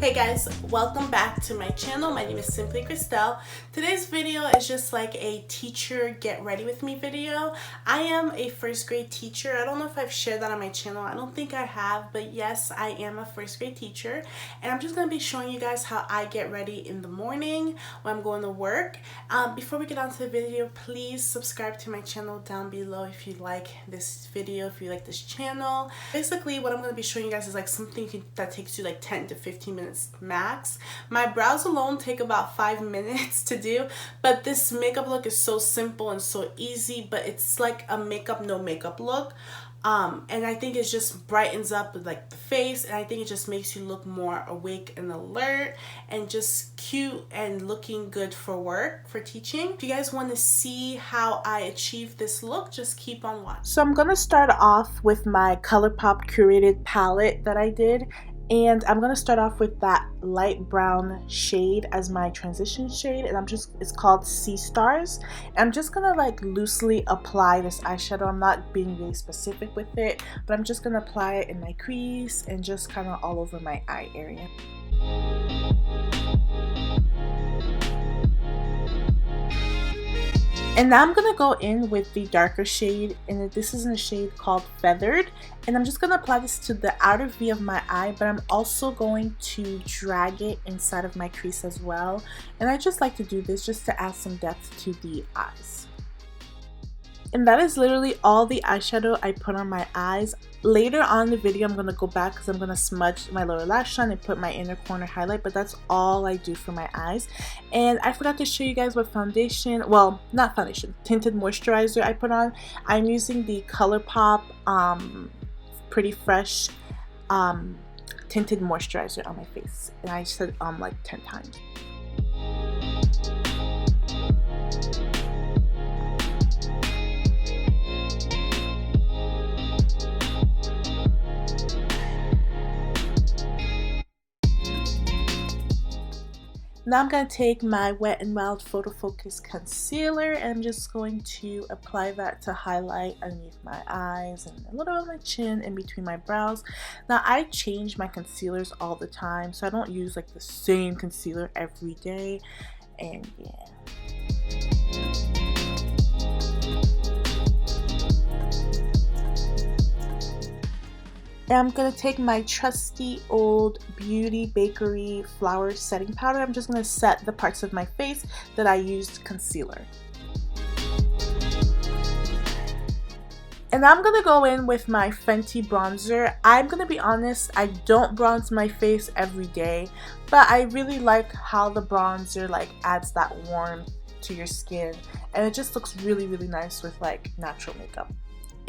Hey guys, welcome back to my channel. My name is Simplykrystelle. Today's video is just like a teacher get ready with me video. I am a first grade teacher. I don't know if I've shared that on my channel. I don't think I have, but yes, I am a first grade teacher. And I'm just going to be showing you guys how I get ready in the morning when I'm going to work. Before we get on to the video, please subscribe to my channel down below if you like this video, if you like this channel. Basically, what I'm going to be showing you guys is like something that takes you like 10 to 15 minutes max. My brows alone take about 5 minutes to do, but this makeup look is so simple and so easy, but it's like a makeup no makeup look. And I think it just brightens up like the face, and I think it just makes you look more awake and alert and just cute and looking good for work, for teaching. If you guys want to see how I achieve this look, just keep on watching. So I'm gonna start off with my ColourPop curated palette that I did. And I'm going to start off with that light brown shade as my transition shade, and it's called Sea Stars. And I'm just going to like loosely apply this eyeshadow. I'm not being really specific with it, but I'm just going to apply it in my crease and just kind of all over my eye area. And now I'm going to go in with the darker shade, and this is in a shade called Feathered. And I'm just going to apply this to the outer V of my eye, but I'm also going to drag it inside of my crease as well. And I just like to do this just to add some depth to the eyes. And that is literally all the eyeshadow I put on my eyes. Later on in the video, I'm going to go back because I'm going to smudge my lower lash line and put my inner corner highlight, but that's all I do for my eyes. And I forgot to show you guys what foundation, well, not foundation, tinted moisturizer I put on. I'm using the ColourPop Pretty Fresh tinted moisturizer on my face, and I said like 10 times. Now I'm going to take my Wet n Wild Photo Focus Concealer, and I'm just going to apply that to highlight underneath my eyes and a little on my chin and between my brows. Now I change my concealers all the time, so I don't use like the same concealer every day, and yeah. And I'm going to take my trusty old Beauty Bakery Flour Setting Powder. I'm just going to set the parts of my face that I used concealer. And I'm going to go in with my Fenty bronzer. I'm going to be honest, I don't bronze my face every day, but I really like how the bronzer like adds that warmth to your skin, and it just looks really, really nice with like natural makeup.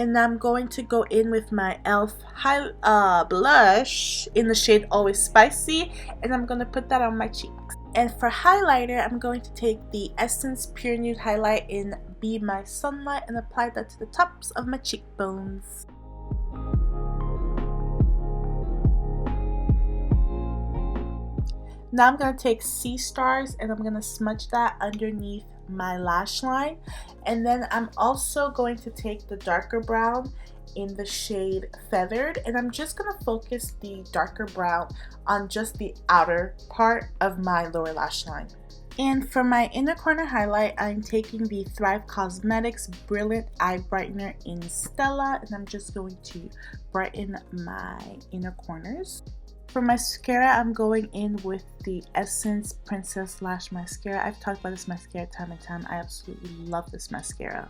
And I'm going to go in with my e.l.f. blush in the shade Always Spicy, and I'm going to put that on my cheeks. And for highlighter, I'm going to take the Essence Pure Nude Highlight in Be My Sunlight and apply that to the tops of my cheekbones. Now I'm going to take Sea Stars, and I'm going to smudge that underneath my lash line. And then I'm also going to take the darker brown in the shade Feathered, and I'm just going to focus the darker brown on just the outer part of my lower lash line. And for my inner corner highlight, I'm taking the Thrive Cosmetics Brilliant Eye Brightener in Stella, and I'm just going to brighten my inner corners. For mascara, I'm going in with the Essence Princess Lash Mascara. I've talked about this mascara time and time. I absolutely love this mascara.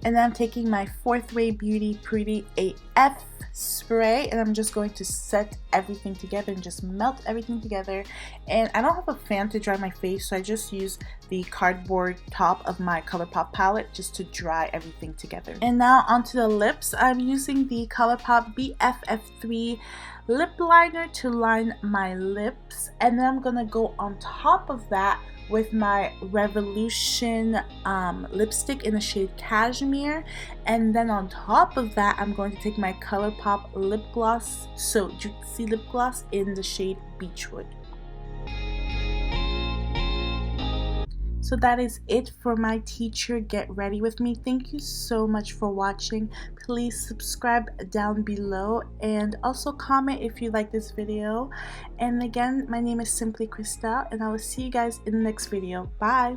And then I'm taking my Fourth Way Beauty Pretty AF spray, and I'm just going to set everything together and just melt everything together. And I don't have a fan to dry my face, so I just use the cardboard top of my ColourPop palette just to dry everything together. And now onto the lips. I'm using the ColourPop BFF3 lip liner to line my lips, and then I'm gonna go on top of that with my Revolution lipstick in the shade Cashmere, and then on top of that I'm going to take my ColourPop lip gloss, So Juicy lip gloss in the shade Beachwood. So that is it for my teacher get ready with me. Thank you so much for watching. Please subscribe down below and also comment if you like this video. And again, my name is Simplykrystelle, and I will see you guys in the next video. Bye!